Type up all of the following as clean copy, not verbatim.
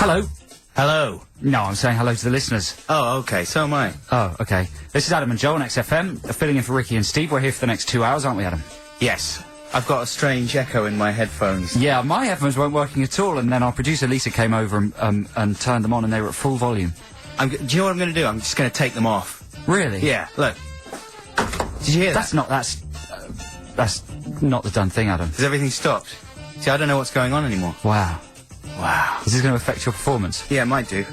Hello. Hello. No, I'm saying hello to the listeners. Oh, okay, so am I. Oh, okay. This is Adam and Joe on XFM, filling in for Ricky and Steve. We're here for the next 2 hours, aren't we, Adam? Yes. I've got a strange echo in my headphones. Yeah, my headphones weren't working at all, and then our producer Lisa came over and turned them on, and they were at full volume. Do you know what I'm going to do? I'm just going to take them off. Really? Yeah, look. Did you hear that? That's not the done thing, Adam. Has everything stopped? See, I don't know what's going on anymore. Wow. Wow. Is this going to affect your performance? Yeah, it might do.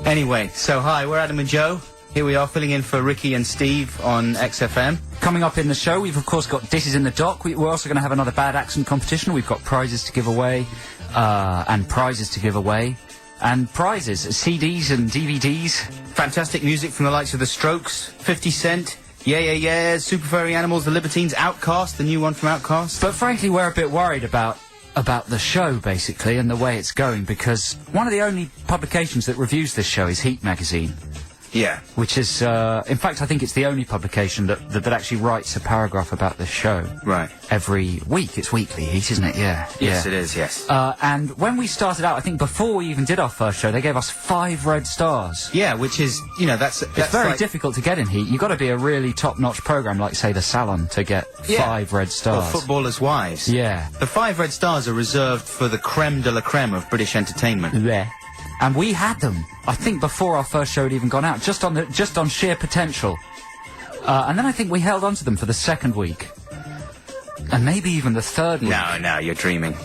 Anyway, so hi, we're Adam and Joe. Here we are, filling in for Ricky and Steve on XFM. Coming up in the show, we've of course got Dishes in the Dock. We're also going to have another bad accent competition. We've got prizes to give away, and prizes to give away, and prizes, CDs and DVDs. Fantastic music from the likes of The Strokes, 50 Cent, Yeah Yeah Yeah, Super Furry Animals, The Libertines, Outcast, the new one from Outcast. But frankly, we're a bit worried about the show, basically, and the way it's going, because one of the only publications that reviews this show is Heat magazine. Yeah. Which is, in fact, I think it's the only publication that actually writes a paragraph about this show. Right. Every week. It's weekly, Heat, isn't it? Yeah. Yes, it is, yes. And when we started out, I think before we even did our first show, they gave us 5 red stars. Yeah, which is, you know, that's it's very like difficult to get in Heat. You've got to be a really top-notch programme, like, say, The Salon, to get 5 red stars. Or Footballers' Wives. Yeah. The 5 red stars are reserved for the creme de la creme of British entertainment. Yeah. And we had them, I think, before our first show had even gone out, just on sheer potential. And then I think we held on to them for the second week. And maybe even the third week. No, you're dreaming.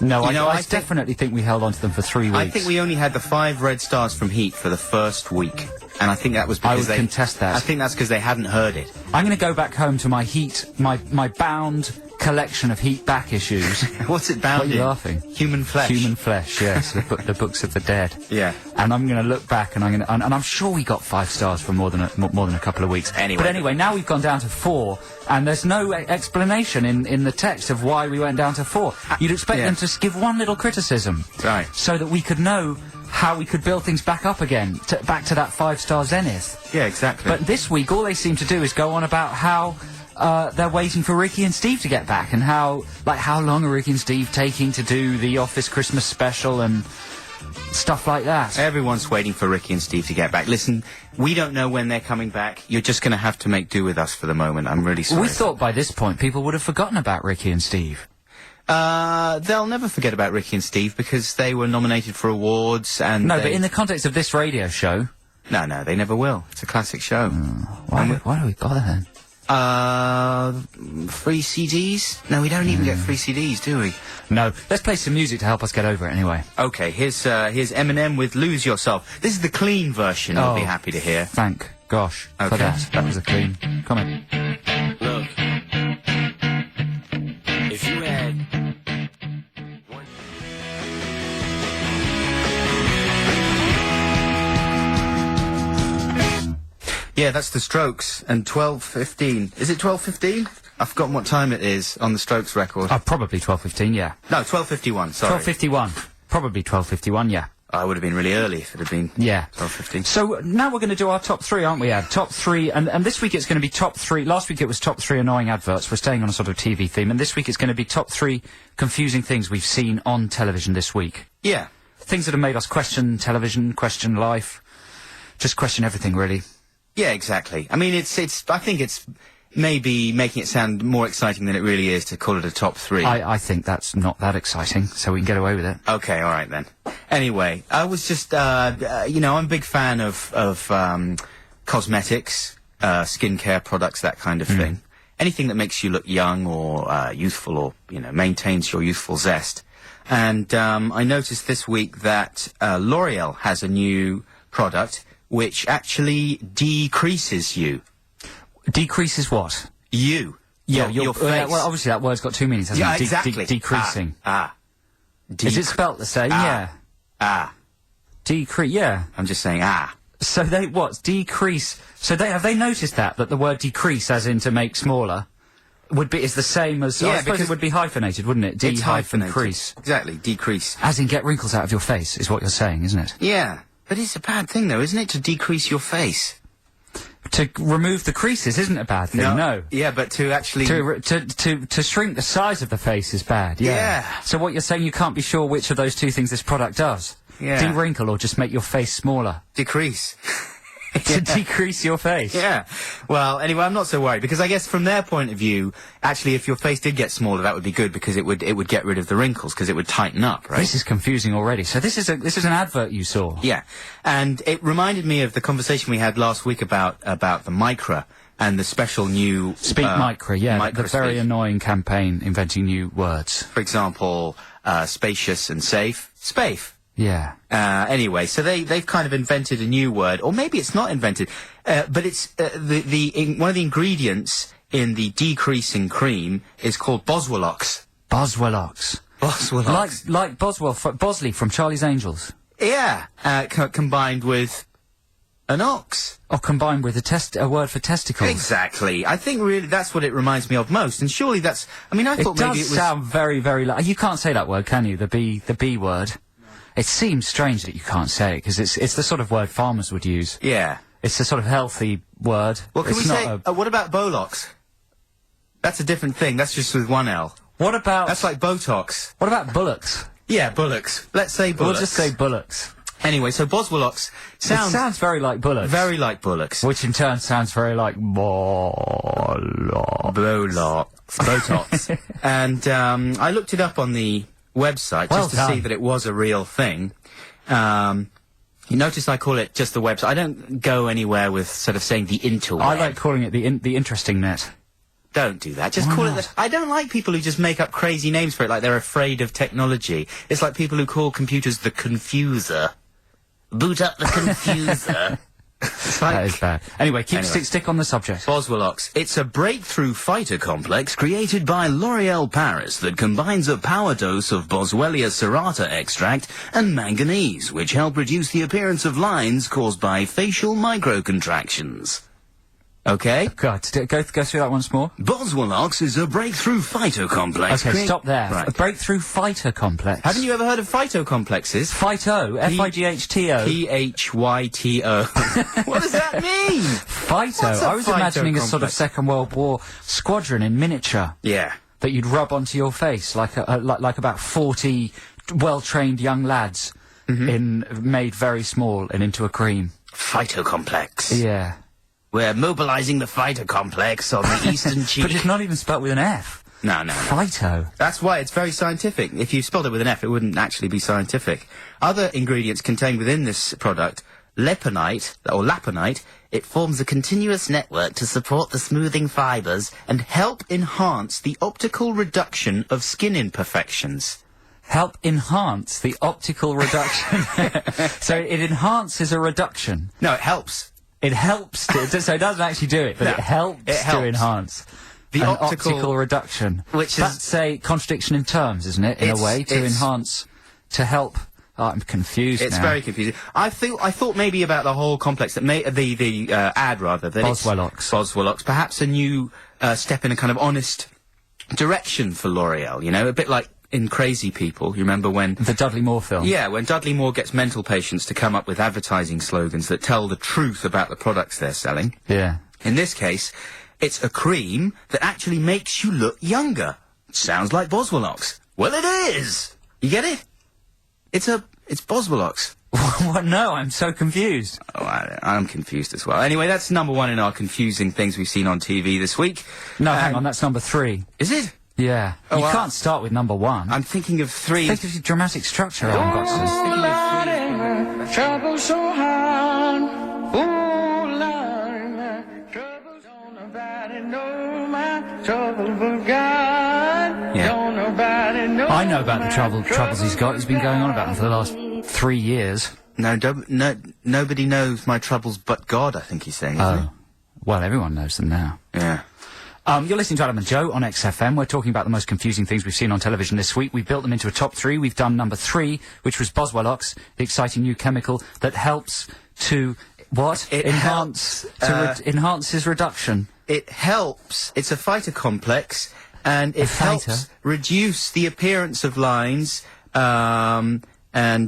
No, I definitely think we held on to them for 3 weeks. I think we only had the 5 red stars from Heat for the first week. And I think that was because I would contest that. I think that's because they hadn't heard it. I'm going to go back home to my Heat, my bound collection of Heat back issues. What's it bound in? What are you laughing? Human flesh. Human flesh, yes. the books of the dead. Yeah. And I'm going to look back, and I'm sure we got 5 stars for more than a couple of weeks. Anyway. But anyway, now we've gone down to 4, and there's no explanation in the text of why we went down to 4. You'd expect them to give one little criticism. Right. So that we could know how we could build things back up again, back to that 5-star zenith. Yeah, exactly. But this week, all they seem to do is go on about how they're waiting for Ricky and Steve to get back, and how long are Ricky and Steve taking to do the Office Christmas special and stuff like that. Everyone's waiting for Ricky and Steve to get back. Listen, we don't know when they're coming back. You're just going to have to make do with us for the moment. I'm really sorry. We thought by this point people would have forgotten about Ricky and Steve. They'll never forget about Ricky and Steve because they were nominated for awards and... No, but in the context of this radio show... No, they never will. It's a classic show. Why do we bother then? Free CDs? No, we don't even get free CDs, do we? No. Let's play some music to help us get over it anyway. Okay, here's Eminem with Lose Yourself. This is the clean version, you'll be happy to hear. Thank gosh for that. That was a clean comment. Look. If you had... Yeah, that's the Strokes, and 12:15. Is it 12:15? I've forgotten what time it is on the Strokes record. Probably 12:15, yeah. No, 12:51, sorry. 12:51. Probably 12:51, yeah. I would have been really early if it had been 12:15. So now we're going to do our top 3, aren't we, Ad? Top 3, and this week it's going to be top 3. Last week it was top 3 annoying adverts. We're staying on a sort of TV theme, and this week it's going to be top 3 confusing things we've seen on television this week. Yeah. Things that have made us question television, question life, just question everything, really. Yeah, exactly. I mean, I think it's maybe making it sound more exciting than it really is to call it a top 3. I think that's not that exciting, so we can get away with it. Okay, all right then. Anyway, I was just, I'm a big fan of cosmetics, skincare products, that kind of thing. Anything that makes you look young or youthful or, maintains your youthful zest. And I noticed this week that L'Oreal has a new product which actually decreases you. Decreases what? You. Yeah, your face. Well, obviously that word's got 2 meanings, hasn't it? Exactly. Decreasing. Is it spelt the same? Yeah. Decrease, yeah. I'm just saying, So they, decrease, so have they noticed that the word decrease, as in to make smaller, is the same as, I suppose it would be hyphenated, wouldn't it? Decrease. Exactly, decrease. As in get wrinkles out of your face, is what you're saying, isn't it? Yeah. But it's a bad thing, though, isn't it, to decrease your face? To remove the creases isn't a bad thing, no. Yeah, but to actually... To shrink the size of the face is bad, yeah. Yeah. So what you're saying, you can't be sure which of those two things this product does? Yeah. De-wrinkle or just make your face smaller? Decrease. To decrease your face? Yeah. Well, anyway, I'm not so worried because I guess from their point of view, actually, if your face did get smaller, that would be good because it would get rid of the wrinkles because it would tighten up, right? This is confusing already. So this is an advert you saw. Yeah. And it reminded me of the conversation we had last week about the Micra and the special new Speak Micra, yeah, Micra the very Speak. annoying campaign inventing new words. For example, spacious and safe. Spafe. Yeah. Anyway, so they've kind of invented a new word, or maybe it's not invented, but it's one of the ingredients in the decreasing cream is called Boswellox. Boswellox. Boswellox. Like Bosley from Charlie's Angels. Yeah, combined with an ox. Or combined with a word for testicles. Exactly. I think really that's what it reminds me of most, and surely that's. I mean, I thought It maybe does it was. sound very, very like. You can't say that word, can you? The B word. It seems strange that you can't say it because it's the sort of word farmers would use. Yeah. It's a sort of healthy word. Well, can It's we not say? What about Bolox? That's a different thing. That's just with one L. What about? That's like Botox. What about bullocks? Yeah, bullocks. Let's say bullocks. We'll just say bullocks. Anyway, so Boswellox It sounds very like bullocks. very like bullocks. Which in turn sounds very like Botox. And I looked it up on the website Well just to done. see that it was a real thing. You notice I call it just the website. I don't go anywhere with sort of saying the interweb. I like calling it the interesting net. Don't do that. Just call it that. I don't like people who just make up crazy names for it like they're afraid of technology. It's like people who call computers the confuser. Boot up the confuser. It's like That is bad. Anyway, stick on the subject. Boswellox. It's a breakthrough fighter complex created by L'Oreal Paris that combines a power dose of Boswellia serrata extract and manganese, which help reduce the appearance of lines caused by facial microcontractions. Okay? God, go through that once more. Boswellox is a breakthrough fighter complex. Okay, stop there. Right. A breakthrough fighter complex. Haven't you ever heard of phytocomplexes? Phyto, F-I-G-H-T-O. P-H-Y-T-O. What does that mean? Phyto. What's a I was imagining a sort of phytocomplex? Second World War squadron in miniature Yeah. that you'd rub onto your face like about 40 well-trained young lads made very small and into a cream. Phytocomplex. Yeah. We're mobilizing the fighter complex on the eastern cheek. But it's not even spelt with an F. No. Phyto. That's why it's very scientific. If you spelled it with an F, it wouldn't actually be scientific. Other ingredients contained within this product, leponite, or laponite, it forms a continuous network to support the smoothing fibers and help enhance the optical reduction of skin imperfections. Help enhance the optical reduction. So it enhances a reduction. No, it helps. It helps to, so it doesn't actually do it, but No, it helps it to helps. enhance The an optical reduction. which is- That's a contradiction in terms, isn't it? In a way, to enhance, to help. Oh, I'm confused It's now. very confusing. I thought maybe about the whole complex that the ad rather that Boswellox. Boswellox, perhaps a new step in a kind of honest direction for L'Oreal. You know, a bit like in Crazy People. You remember when? The Dudley Moore film. Yeah, when Dudley Moore gets mental patients to come up with advertising slogans that tell the truth about the products they're selling. Yeah. In this case, it's a cream that actually makes you look younger. Sounds like Boswellox. Well, it is. You get it? It's Boswellox. What? No, I'm so confused. Oh, I'm confused as well. Anyway, that's number one in our confusing things we've seen on TV this week. No, hang on, that's number 3. Is it? Yeah. Oh, you well, can't start with number 1. I'm thinking of 3. Think of the dramatic structure, Alan Godson. Trouble so hard. Oh, Lord, trouble don't nobody know my trouble but God. Yeah. Don't nobody know. I know about the troubles he's got. He's been going on about them for the last 3 years. No, nobody knows my troubles but God, I think he's saying, isn't Oh. Well, everyone knows them now. he? Yeah. You're listening to Adam and Joe on XFM. We're talking about the most confusing things we've seen on television this week. We've built them into a top 3. We've done number 3, which was Boswellox, the exciting new chemical that helps to, what? It enhance enhances reduction. It helps. It's a fighter complex, and it fighter? helps reduce the appearance of lines, and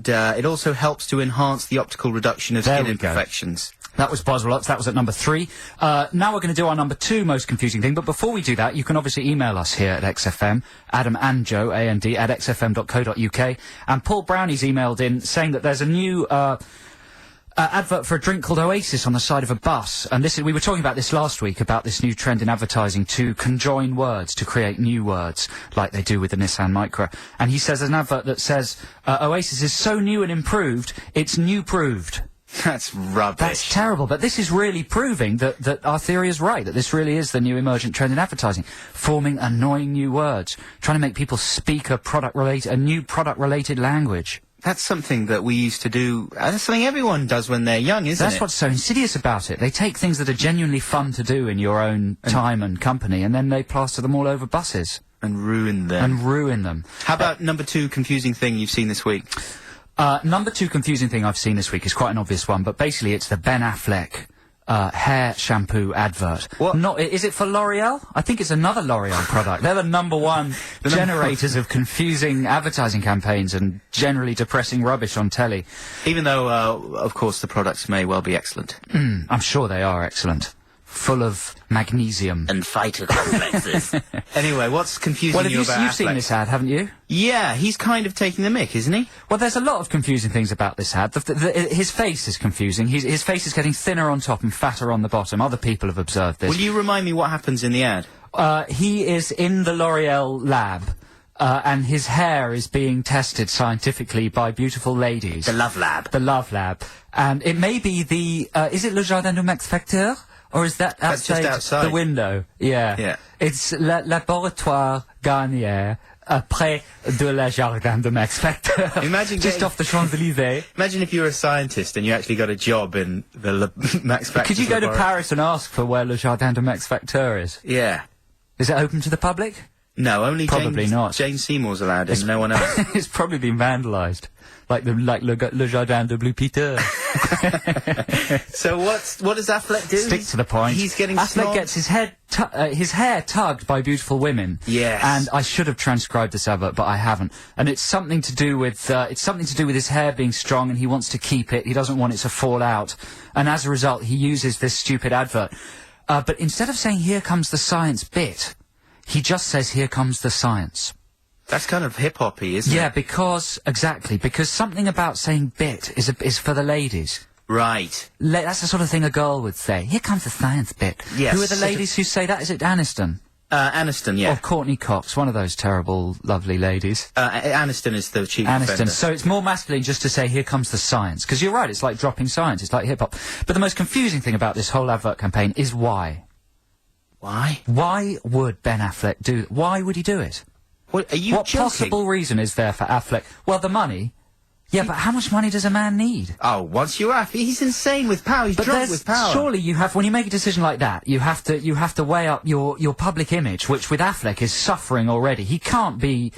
it also helps to enhance the optical reduction of There skin we go. imperfections. That was Boswellots. That was at number 3. Now we're going to do our number 2 most confusing thing. But before we do that, you can obviously email us here at XFM, Adam and Joe, A-N-D, at xfm.co.uk. And Paul Brownie's emailed in saying that there's a new advert for a drink called Oasis on the side of a bus. And we were talking about this last week, about this new trend in advertising to conjoin words, to create new words, like they do with the Nissan Micra. And he says there's an advert that says Oasis is so new and improved, it's new-proved. That's rubbish. That's terrible, but this is really proving that our theory is right, that this really is the new emergent trend in advertising. Forming annoying new words, trying to make people speak a new product-related language. That's something that we used to do. That's something everyone does when they're young, isn't it? That's what's so insidious about it. They take things that are genuinely fun to do in your own time and company, and then they plaster them all over buses. And ruin them. How about number 2 confusing thing you've seen this week? Number 2 confusing thing I've seen this week is quite an obvious one, but basically it's the Ben Affleck hair shampoo advert. What? Is it for L'Oreal? I think it's another L'Oreal product. They're the number 1 generators of confusing advertising campaigns and generally depressing rubbish on telly. Even though, of course, the products may well be excellent. I'm sure they are excellent. Full of magnesium. And fighter complexes. Anyway, what's confusing about you've Affleck? Seen this ad, haven't you? Yeah, he's kind of taking the mick, isn't he? Well, there's a lot of confusing things about this ad. His face is confusing. His face is getting thinner on top and fatter on the bottom. Other people have observed this. Will you remind me what happens in the ad? He is in the L'Oreal lab. And his hair is being tested scientifically by beautiful ladies. The Love Lab. The Love Lab. And it may be is it Le Jardin de Max Facteur? Or is that outside the window? Yeah. Yeah. It's Laboratoire Garnier, près de la Jardin de Max Facteur. Imagine just off the Champs-Élysées. Imagine if you were a scientist and you actually got a job in the Max Facteur. Could you go to Paris and ask for where Le Jardin de Max Facteur is? Yeah. Is it open to the public? No, only probably not. Jane Seymour's allowed in, no one else. It's probably been vandalised. Like Le Jardin de Blue Peter. So what does Affleck do? Stick to the point. He's getting Affleck gets his hair tugged by beautiful women. Yes. And I should have transcribed this advert, but I haven't. And it's something to do with his hair being strong, and he wants to keep it. He doesn't want it to fall out. And as a result, he uses this stupid advert. But instead of saying "Here comes the science bit," he just says "Here comes the science." That's kind of hip-hoppy, isn't it? Yeah, because something about saying bit is for the ladies. Right. That's the sort of thing a girl would say. Here comes the science bit. Yes. Who are the ladies who say that? Is it Aniston? Aniston, yeah. Or Courtney Cox, one of those terrible, lovely ladies. Aniston is the chief offender. So it's more masculine just to say, here comes the science. Because you're right, it's like dropping science, it's like hip-hop. But the most confusing thing about this whole advert campaign is why. Why? Why would Ben Affleck do... Why would he do it? What possible reason is there for Affleck? Well, the money. Yeah, but how much money does a man need? Oh, once you're off, he's insane with power. He's drunk with power. Surely you have, when you make a decision like that, you have to weigh up your public image, which with Affleck is suffering already. He can't be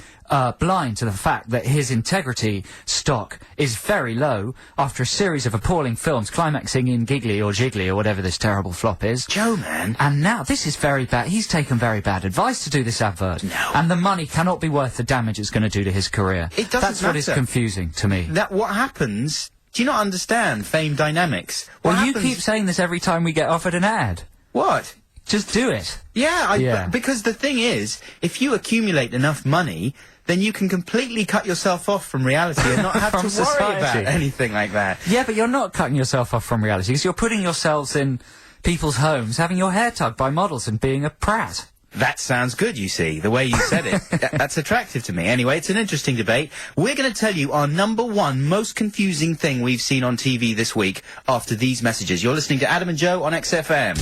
blind to the fact that his integrity stock is very low after a series of appalling films climaxing in Giggly or Jiggly or whatever this terrible flop is. Joe, man. And now this is very bad. He's taken very bad advice to do this advert. No. And the money cannot be worth the damage it's going to do to his career. It doesn't That's what is confusing to me. What happens? Do you not understand fame dynamics? You keep saying this every time we get offered an ad. What? Just do it. Yeah, because the thing is, if you accumulate enough money, then you can completely cut yourself off from reality and not have to worry about anything like that. Yeah, but you're not cutting yourself off from reality, because you're putting yourselves in people's homes, having your hair tugged by models and being a prat. That sounds good, you see, the way you said it. That's attractive to me. Anyway, it's an interesting debate. We're going to tell you our number 1 most confusing thing we've seen on TV this week after these messages. You're listening to Adam and Joe on XFM.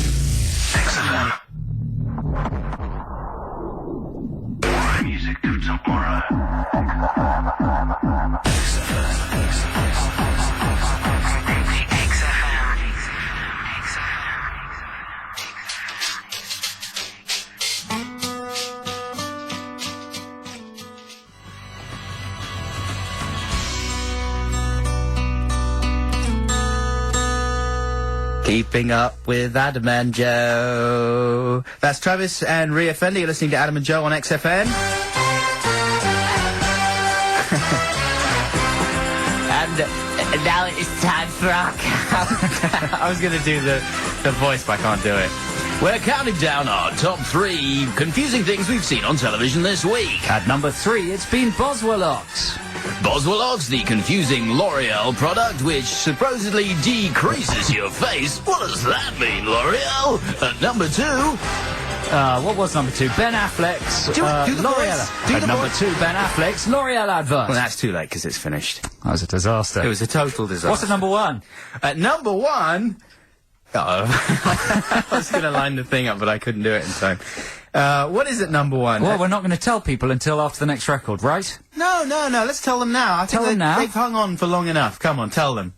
XFM. Music to tomorrow. Keeping up with Adam and Joe. That's Travis and Rhea Fender. You're listening to Adam and Joe on XFM. And And now it's time for our countdown. I was going to do the voice, but I can't do it. We're counting down our top 3 confusing things we've seen on television this week. At number 3, it's been Boswellox. Boswellox, the confusing L'Oreal product which supposedly decreases your face. What does that mean, L'Oreal? At number 2... What was number 2? Ben Affleck's Do the L'Oreal. voice. Do At the number voice. 2, Ben Affleck's L'Oreal advert. Well, that's too late because it's finished. That was a disaster. It was a total disaster. What's at number 1? At number 1... I was going to line the thing up, but I couldn't do it in time. What is at number 1? Well, we're not going to tell people until after the next record, right? No. Let's tell them now. I think Tell them now? They've hung on for long enough. Come on, tell them.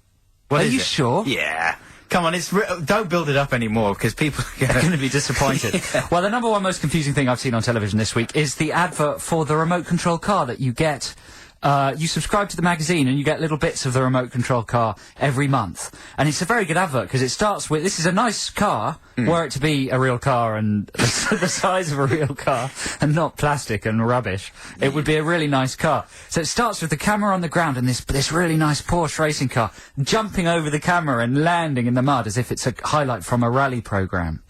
What Are is you it? sure? Yeah. Come on, don't build it up anymore because people are Going to be disappointed. Yeah. Well, the number 1 most confusing thing I've seen on television this week is the advert for the remote control car that you get. You subscribe to the magazine and you get little bits of the remote control car every month. And it's a very good advert because it starts with, this is a nice car, were it to be a real car and the size of a real car and not plastic and rubbish, it would be a really nice car. So it starts with the camera on the ground and this really nice Porsche racing car jumping over the camera and landing in the mud as if it's a highlight from a rally program.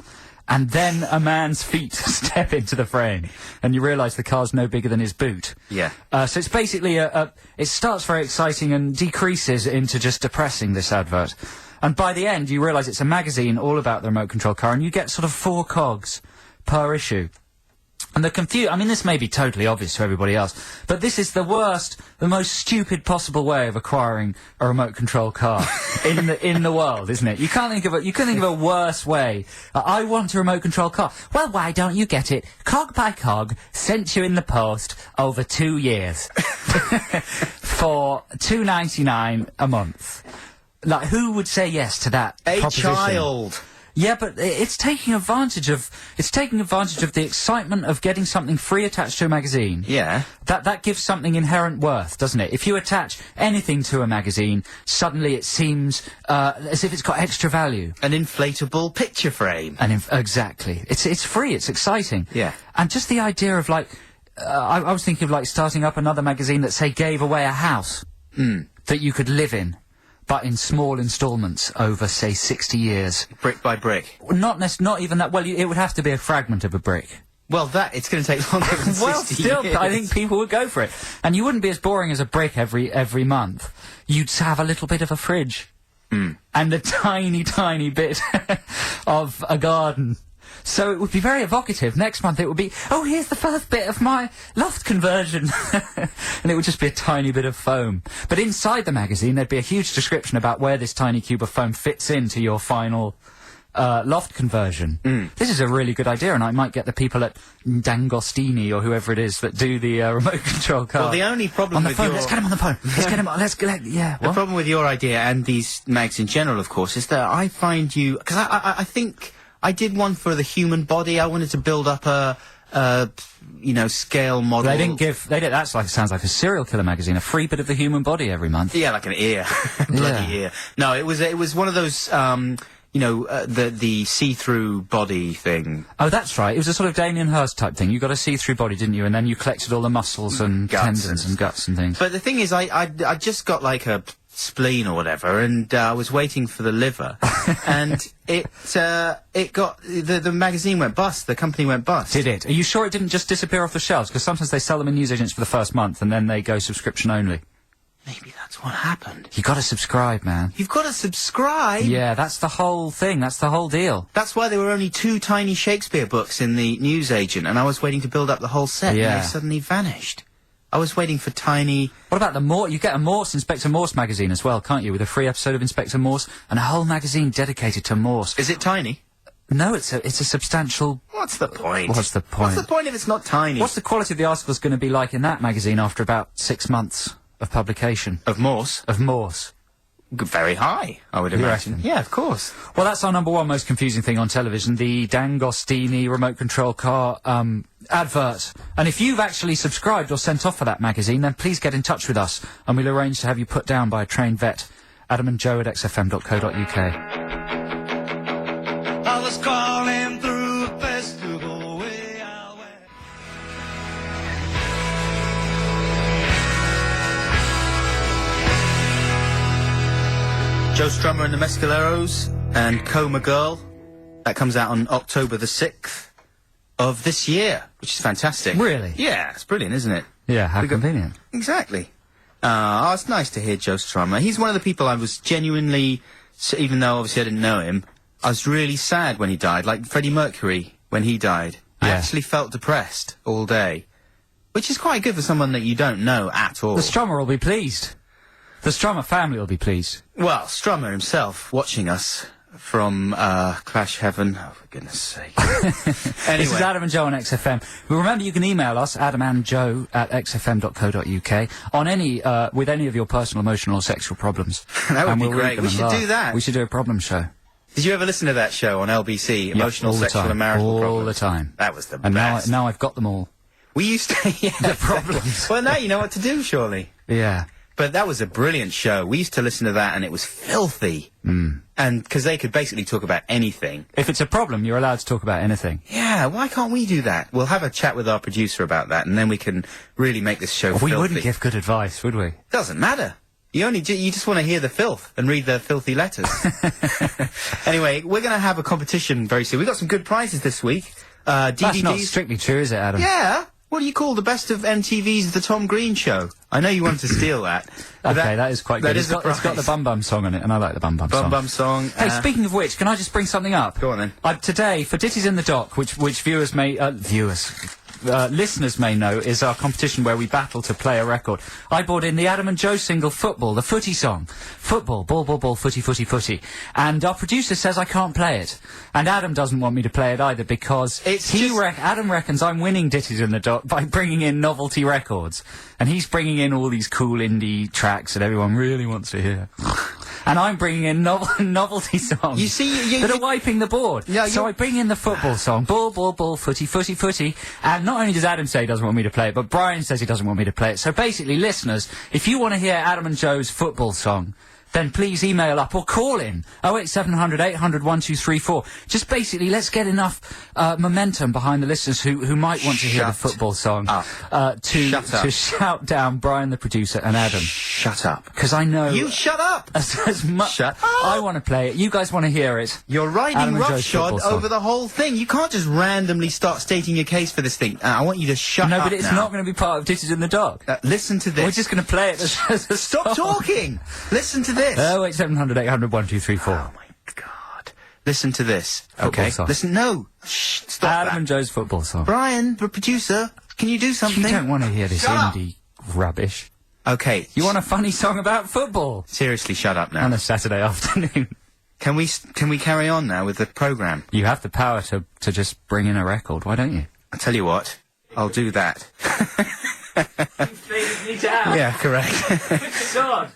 And then a man's feet step into the frame, and you realise the car's no bigger than his boot. Yeah. So it's basically it starts very exciting and decreases into just depressing, this advert. And by the end, you realise it's a magazine all about the remote control car, and you get sort of 4 cogs per issue. And this may be totally obvious to everybody else, but this is the worst, the most stupid possible way of acquiring a remote control car in the world, isn't it? You can't think of a worse way. I want a remote control car. Well, why don't you get it cog by cog, sent you in the post over 2 years for $2.99 a month? Like, who would say yes to that A proposition? child. Yeah, but it's taking advantage of the excitement of getting something free attached to a magazine. Yeah. That gives something inherent worth, doesn't it? If you attach anything to a magazine, suddenly it seems as if it's got extra value. An inflatable picture frame. And exactly, it's free, it's exciting. Yeah. And just the idea of like, I was thinking of like starting up another magazine that say gave away a house that you could live in, but in small instalments over, say, 60 years. Brick by brick. Not even that. Well, it would have to be a fragment of a brick. Well, it's going to take longer than 60 Well, still, years. I think people would go for it. And you wouldn't be as boring as a brick every month. You'd have a little bit of a fridge. And a tiny, tiny bit of a garden. So it would be very evocative. Next month it would be, oh, here's the first bit of my loft conversion. And it would just be a tiny bit of foam. But inside the magazine there'd be a huge description about where this tiny cube of foam fits into your final loft conversion. This is a really good idea, and I might get the people at D'Angostini or whoever it is that do the remote control car. Well, the only problem on the with phone. your... Let's get him on the phone. Let's get him on. Yeah. The What? problem with your idea and these mags in general, of course, is that I find you... Because I think I did one for the human body. I wanted to build up a scale model. They didn't. That's like, sounds like a serial killer magazine. A free bit of the human body every month. Yeah, like an ear. Bloody Yeah. ear. No, it was one of those, the see-through body thing. Oh, that's right. It was a sort of Damien Hirst type thing. You got a see-through body, didn't you? And then you collected all the muscles and Guts tendons and- and guts and things. But the thing is, I just got like a spleen or whatever, and I was waiting for the liver, and it got the magazine went bust. The company went bust. Did it? Are you sure it didn't just disappear off the shelves? Because sometimes they sell them in newsagents for the first month and then they go subscription only. Maybe that's what happened. You got to subscribe, man. You've got to subscribe. Yeah, that's the whole thing. That's the whole deal. That's why there were only 2 tiny Shakespeare books in the newsagent, and I was waiting to build up the whole set, Yeah. and they suddenly vanished. I was waiting for tiny... What about the Morse? You get a Morse, Inspector Morse magazine as well, can't you? With a free episode of Inspector Morse and a whole magazine dedicated to Morse. Is it tiny? No, it's a substantial... What's the point? What's the point? What's the point if it's not tiny? What's the quality of the articles going to be like in that magazine after about 6 months of publication? Of Morse? Of Morse. Very high, I would You imagine. reckon? Yeah, of course. Well, that's our number 1 most confusing thing on television, the D'Angostini remote control car advert. And if you've actually subscribed or sent off for that magazine, then please get in touch with us, and we'll arrange to have you put down by a trained vet. Adam and Joe at xfm.co.uk. I was calling through a festival way out west. Joe Strummer and the Mescaleros and Coma Girl. That comes out on October the 6th of this year, which is fantastic. Really? Yeah, it's brilliant, isn't it? Yeah, how convenient. Exactly. It's nice to hear Joe Strummer. He's one of the people I was genuinely, even though obviously I didn't know him, I was really sad when he died, like Freddie Mercury when he died. I Yeah. actually felt depressed all day, which is quite good for someone that you don't know at all. The Strummer will be pleased. The Strummer family will be pleased. Well, Strummer himself watching us from Clash Heaven. Oh, for goodness sake. Anyway. This is Adam and Joe on XFM. But remember, you can email us, adamandjoe@xfm.co.uk, on any, with any of your personal, emotional, or sexual problems. That would And be we'll read great. them We and should laugh. do that. We should do a problem show. Did you ever listen to that show on LBC? Emotional, all the Sexual, time. and Marital all Problems? the time. That was the And best. now I've got them all. We used to... Yeah, The problems. Well, now you know what to do, surely. Yeah. But that was a brilliant show. We used to listen to that, and it was filthy. And because they could basically talk about anything. If it's a problem, you're allowed to talk about anything. Yeah, why can't we do that? We'll have a chat with our producer about that, and then we can really make this show filthy. We wouldn't give good advice, would we? Doesn't matter. You just want to hear the filth and read the filthy letters. Anyway, we're going to have a competition very soon. We've got some good prizes this week. DVDs. That's not strictly true, is it, Adam? Yeah. What do you call the best of MTV's The Tom Green Show? I know you wanted to steal that. But Okay, that is quite good. That It's is the got the prize. Bum Bum song on it, and I like the Bum Bum song. Bum Bum song. Hey, speaking of which, can I just bring something up? Go on then. Today, for Ditties in the Dock, which listeners may know, is our competition where we battle to play a record. I brought in the Adam and Joe single Football, the footy song. Football, ball, ball, ball, footy, footy, footy. And our producer says I can't play it. And Adam doesn't want me to play it either because Adam reckons I'm winning Ditties in the Dock by bringing in novelty records. And he's bringing in all these cool indie tracks that everyone really wants to hear. And I'm bringing in novelty songs. You see, that are wiping the board. Yeah, so I bring in the football song, ball, ball, ball, footy, footy, footy. And not only does Adam say he doesn't want me to play it, but Brian says he doesn't want me to play it. So basically, listeners, if you want to hear Adam and Joe's football song, then please email up or call in 08700 800 1234. Just basically, let's get enough momentum behind the listeners who might want to hear the football song to shout down Brian, the producer, and Adam. Shut up. Because I know You shut up! as much. Shut up. I want to play it. You guys want to hear it. You're riding Adam and Joe's roughshod football song. over the whole thing. You can't just randomly start stating your case for this thing. I want you to shut No, up but it's now. not going to be part of Ditties in the Dog. Listen to this. We're just going to play it as a Stop song. talking! Listen to this! 08700 800 1234. Oh my God. Listen to this. Football Okay? song. Listen, no. Shh, stop Adam that. and Joe's football song. Brian, the producer, can you do something? You don't want to hear this Shut up. indie rubbish. Okay. You want a funny song about football Seriously, shut up now. on a Saturday afternoon. Can we carry on now with the programme? You have the power to just bring in a record, why don't you? I'll tell you what. I'll do that. me down. Yeah, correct. God.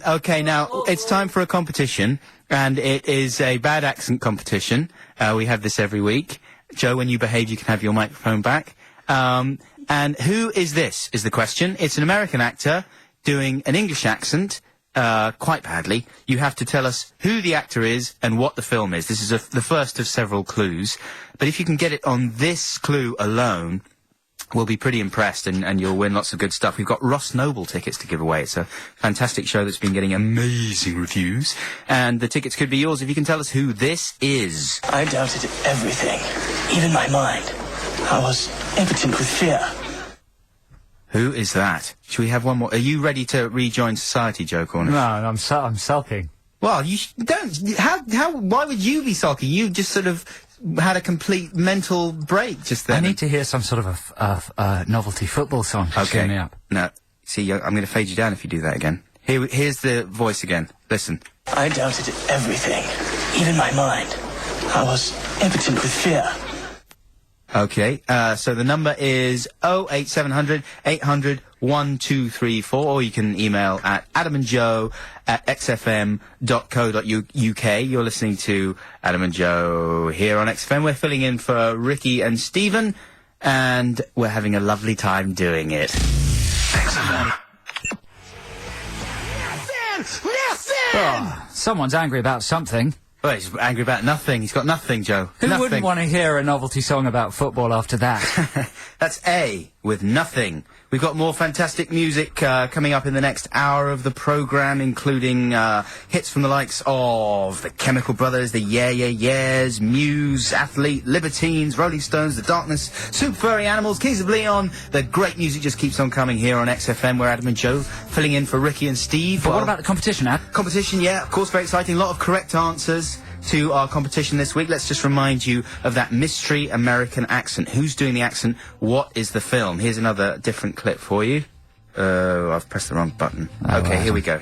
Okay, now, it's time for a competition, and it is a bad accent competition. We have this every week. Joe, when you behave, you can have your microphone back. And who is this, is the question. It's an American actor doing an English accent, quite badly. You have to tell us who the actor is and what the film is. This is the first of several clues. But if you can get it on this clue alone, we'll be pretty impressed, and you'll win lots of good stuff. We've got Ross Noble tickets to give away. It's a fantastic show that's been getting amazing reviews, and the tickets could be yours if you can tell us who this is. I doubted everything, even my mind. I was impotent with fear. Who is that? Should we have one more? Are you ready to rejoin society, Joe Cornish? No, I'm sulking. Well, you don't. Why would you be sulking? You just sort of had a complete mental break just then. I need to hear some sort of a novelty football song to cheer me up. No. See, I'm going to fade you down if you do that again. Here's the voice again. Listen. I doubted everything, even my mind. I was impotent with fear. Okay, so the number is 08700 800 1234, or you can email at adamandjoe@xfm.co.uk. You're listening to Adam and Joe here on XFM. We're filling in for Ricky and Stephen, and we're having a lovely time doing it. XFM. Oh, someone's angry about something. Well, he's angry about nothing. He's got nothing, Joe. Who nothing. wouldn't want to hear a novelty song about football after that? That's A, with nothing. We've got more fantastic music coming up in the next hour of the programme, including hits from the likes of the Chemical Brothers, the Yeah Yeah Yeahs, Muse, Athlete, Libertines, Rolling Stones, The Darkness, Super Furry Animals, Kings of Leon. The great music just keeps on coming here on XFM. We're Adam and Joe, filling in for Ricky and Steve. But what about the competition, Ad? Competition, yeah, of course, very exciting. A lot of correct answers to our competition this week. Let's just remind you of that mystery American accent. Who's doing the accent? What is the film? Here's another different clip for you. I've pressed the wrong button. Okay, here we go.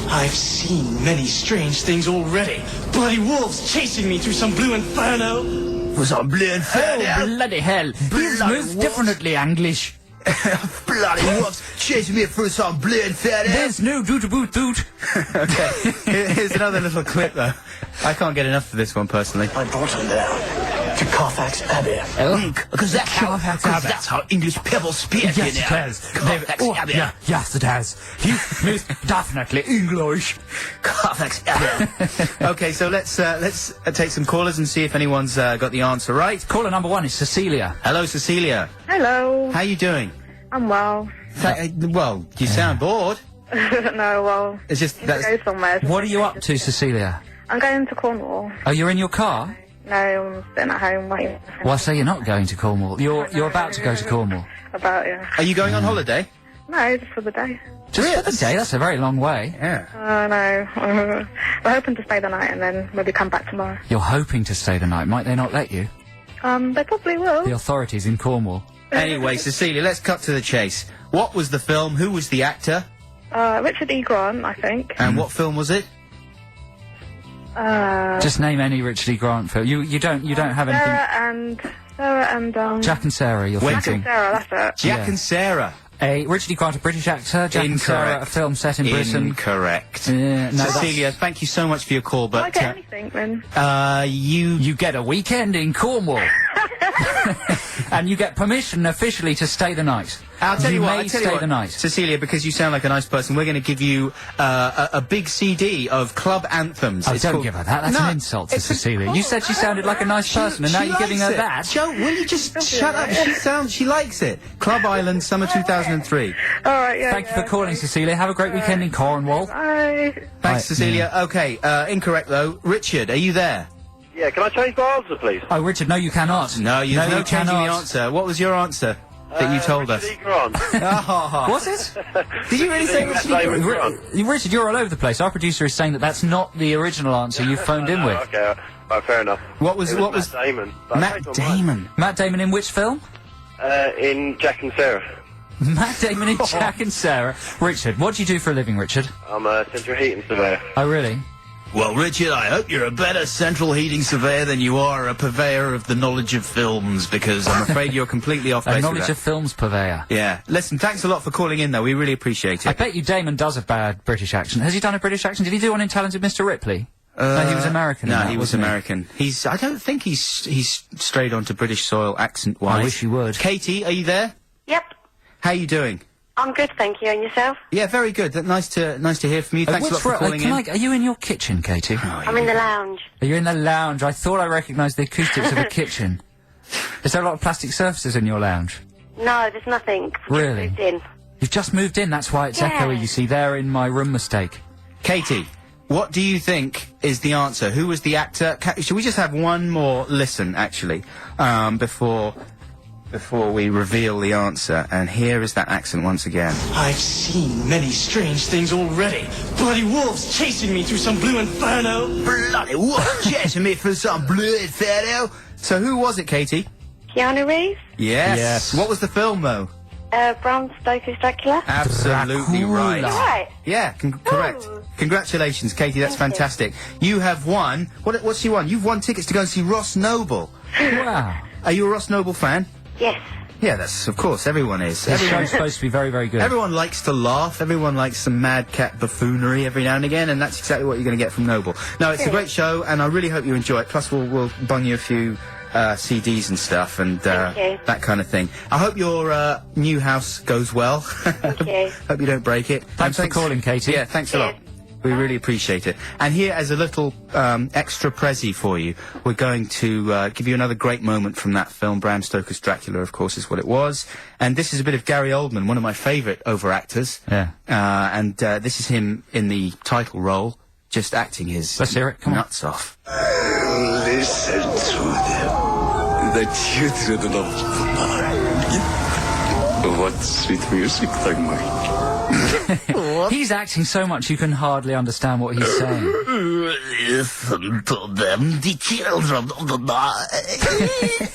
I've seen many strange things already. Bloody wolves chasing me through some blue inferno. Was on blue and Oh, bloody hell. He's moved differently English. Bloody wolves chasing me through some blue and There's no doot-a-boot-doot. Okay, here's another little clip though. I can't get enough of this one personally. I brought him down to Carfax Abbey. Because that's how English people speak. Yes, it has. Yeah, yes, it has. He's most definitely English. Carfax Abbey. Okay, so let's take some callers and see if anyone's got the answer right. Caller number 1 is Cecilia. Hello, Cecilia. Hello. How you doing? I'm well. Well, you sound bored. No, well, It's just I need to go somewhere. What are you up to, Cecilia? I'm going to Cornwall. Oh, you're in your car? No, I'm sitting at home waiting. Well, so you're not going to Cornwall. You're about to go to Cornwall. About, yeah. Are you going on holiday? No, just for the day. Just for the day? That's a very long way. Yeah. No. We're hoping to stay the night and then maybe come back tomorrow. You're hoping to stay the night. Might they not let you? They probably will. The authorities in Cornwall. Anyway, Cecilia, let's cut to the chase. What was the film? Who was the actor? Richard E. Grant, I think. And what film was it? Just name any Richard E. Grant film. You don't have anything. Sarah and Jack and Sarah, you're Wait thinking. Sarah, that's it. Jack Yeah. and Sarah. Richard E. Grant, a British actor. Jack and Sarah, a film set in Britain. Incorrect. No, Cecilia, thank you so much for your call, Can I but get anything then? you get a weekend in Cornwall. And you get permission officially to stay the night. I'll tell you what, may stay the night. Cecilia, because you sound like a nice person, we're going to give you a big CD of club anthems. Oh, It's don't called- give her that. That's No, an insult to it's a- Cecilia. You said she sounded like a nice person, and now She you're giving her likes it. that. Joe, will you just shut up? She likes it. Club Island, summer 2003. All right, yeah. Thank you for calling, Cecilia. Have a great weekend in Cornwall. Bye. Thanks, Right, Cecilia. Okay, incorrect though. Richard, are you there? Yeah, can I change my answer, please? Oh, Richard, no, you cannot. No, you're you not changing the cannot. answer. What was your answer that you told us? Richard E. Grant. Oh. Was it? Did you really say Richard Richard E. David Grant? Grant. Richard, you're all over the place. Our producer is saying that that's not the original answer you phoned in with. Okay, fair enough. What was It what was was Matt Damon. But I Matt changed my mind. Damon? Matt Damon in which film? In Jack and Sarah. Matt Damon in Jack and Sarah. Richard, what do you do for a living, Richard? I'm a central heating surveyor. Oh, really? Well, Richard, I hope you're a better central heating surveyor than you are a purveyor of the knowledge of films, because I'm afraid you're completely off A base with knowledge that. of films purveyor. Yeah. Listen, thanks a lot for calling in, though. We really appreciate I it. bet you Damon does a bad British accent. Has he done a British accent? Did he do one in Talented Mr. Ripley? No, he was American. in No, that, he was wasn't American. I don't think he's strayed onto British soil accent-wise. I wish he would. Katie, are you there? Yep. How you doing? I'm good, thank you. And yourself? Yeah, very good. Nice to hear from you. Thanks a lot for calling in. Are you in your kitchen, Katie? I'm in the lounge. Are you in the lounge? I thought I recognised the acoustics of a kitchen. Is there a lot of plastic surfaces in your lounge? No, there's nothing. Really? Just moved in. You've just moved in, that's why it's Yeah. echoey, you see. They're in my room mistake. Katie, what do you think is the answer? Who was the actor? Should we just have one more listen, actually, before we reveal the answer? And here is that accent once again. I've seen many strange things already. Bloody wolves chasing me through some blue inferno. Bloody what? Chasing me for some blood, fatto. So who was it, Katie? Keanu Reeves? Yes. Yes. What was the film, though? Bram Stoker's Dracula? Absolutely Dracula. right. Right. Yeah, correct. Ooh. Congratulations, Katie. That's Thank you. fantastic. You have won. What's she won? You've won tickets to go and see Ross Noble. Wow. Are you a Ross Noble fan? Yes. Yeah, that's of course. Everyone is. This Everyone, show's supposed to be very, very good. everyone likes to laugh. Everyone likes some madcap buffoonery every now and again, and that's exactly what you're going to get from Noble. No, it's a great show, and I really hope you enjoy it. Plus, we'll bung you a few CDs and stuff, and Thank you. that kind of thing. I hope your new house goes well. Thank you. Hope you don't break it. Thanks for calling, Katie. Yeah, thanks a lot. We really appreciate it. And here, as a little extra prezzy for you, we're going to give you another great moment from that film. Bram Stoker's Dracula, of course, is what it was. And this is a bit of Gary Oldman, one of my favourite over-actors. Yeah. And this is him in the title role, just acting his Let's hear it. Come on. nuts off. Listen to them, the children of the night. What sweet music they make. He's acting so much you can hardly understand what he's saying. Listen to them, the children of the night.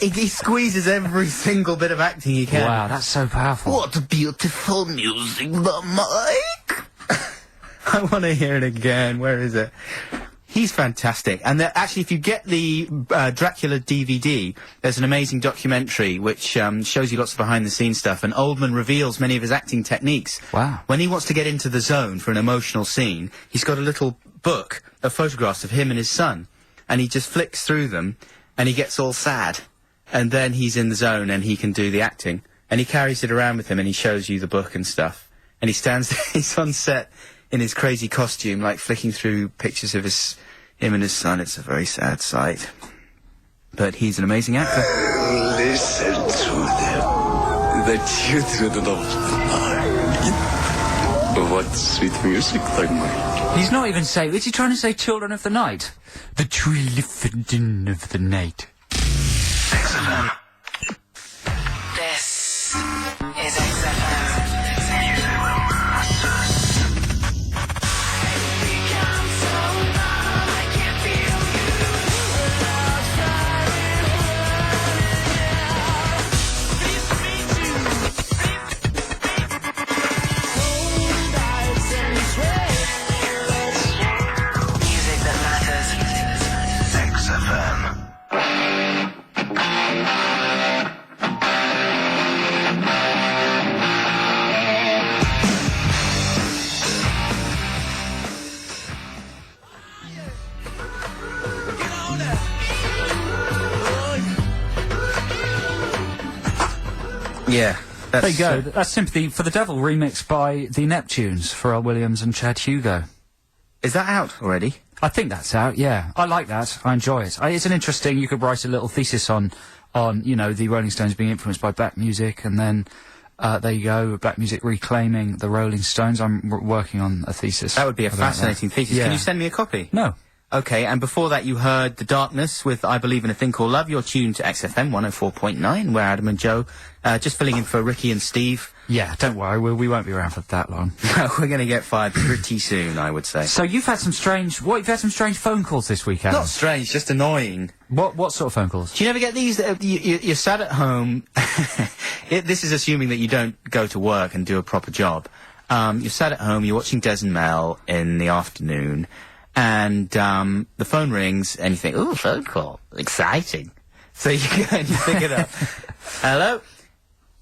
He squeezes every single bit of acting he can. Wow, that's so powerful. What beautiful music they make. I want to hear it again. Where is it? He's fantastic. And actually, if you get the Dracula DVD, there's an amazing documentary which shows you lots of behind-the-scenes stuff, and Oldman reveals many of his acting techniques. Wow. When he wants to get into the zone for an emotional scene, he's got a little book of photographs of him and his son, and he just flicks through them, and he gets all sad. And then he's in the zone, and he can do the acting. And he carries it around with him, and he shows you the book and stuff. And he stands there, he's on set in his crazy costume, like flicking through pictures of him and his son. It's a very sad sight. But he's an amazing actor. Listen to them, the children of the night. What sweet music they make. He's not even saying... Is he trying to say Children of the Night? The Children of the Night. XFM. This is XFM. Yeah. There you go. That's Sympathy for the Devil, remixed by the Neptunes, Pharrell Williams and Chad Hugo. Is that out already? I think that's out, yeah. I like that. I enjoy it. It's an interesting... You could write a little thesis on, you know, the Rolling Stones being influenced by black music, and then, there you go, black music reclaiming the Rolling Stones. I'm working on a thesis. That would be a fascinating thesis. Yeah. Can you send me a copy? No. Okay, and before that you heard The Darkness with I Believe in a Thing Called Love. You're tuned to XFM 104.9, where Adam and Joe, just filling in for Ricky and Steve. Yeah, don't worry, we won't be around for that long. No, we're going to get fired pretty soon, I would say. So you've had some strange... you've had some strange phone calls this week, Adam. Not strange, just annoying. What sort of phone calls? Do you never get these? You're sat at home. This is assuming that you don't go to work and do a proper job. You're sat at home, you're watching Des and Mel in the afternoon, and the phone rings, and you think, ooh, phone call, exciting. So you go and you pick it up. Hello?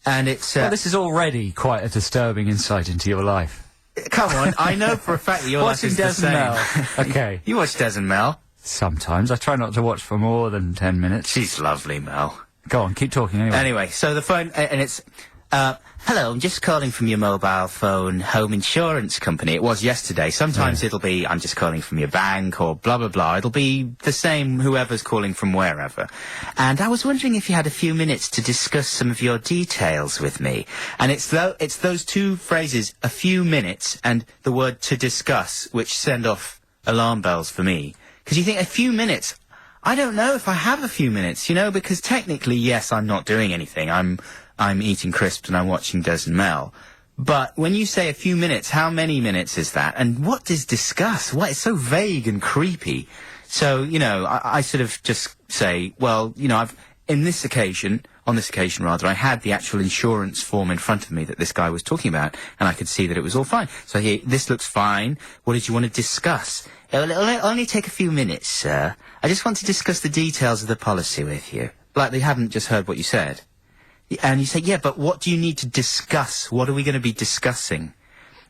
And it's... well, this is already quite a disturbing insight into your life. Come on, I know for a fact that your life is the same. Mel. Okay. You watch Des and Mel? Sometimes. I try not to watch for more than 10 minutes. She's lovely, Mel. Go on, keep talking anyway. Anyway, so the phone, and it's... hello, I'm just calling from your mobile phone home insurance company. It was yesterday. Sometimes it'll be, I'm just calling from your bank, or blah, blah, blah. It'll be the same, whoever's calling from wherever. And I was wondering if you had a few minutes to discuss some of your details with me. And it's those two phrases, a few minutes, and the word to discuss, which send off alarm bells for me. Because you think, a few minutes... I don't know if I have a few minutes, you know, because technically, yes, I'm not doing anything. I'm eating crisps and I'm watching Des and Mel. But when you say a few minutes, how many minutes is that? And what does discuss? What? It's so vague and creepy. So, you know, I sort of just say, well, you know, on this occasion, I had the actual insurance form in front of me that this guy was talking about, and I could see that it was all fine. So here, this looks fine. What did you want to discuss? It'll only take a few minutes, sir. I just want to discuss the details of the policy with you. Like they haven't just heard what you said. And you say, yeah, but what do you need to discuss? What are we going to be discussing?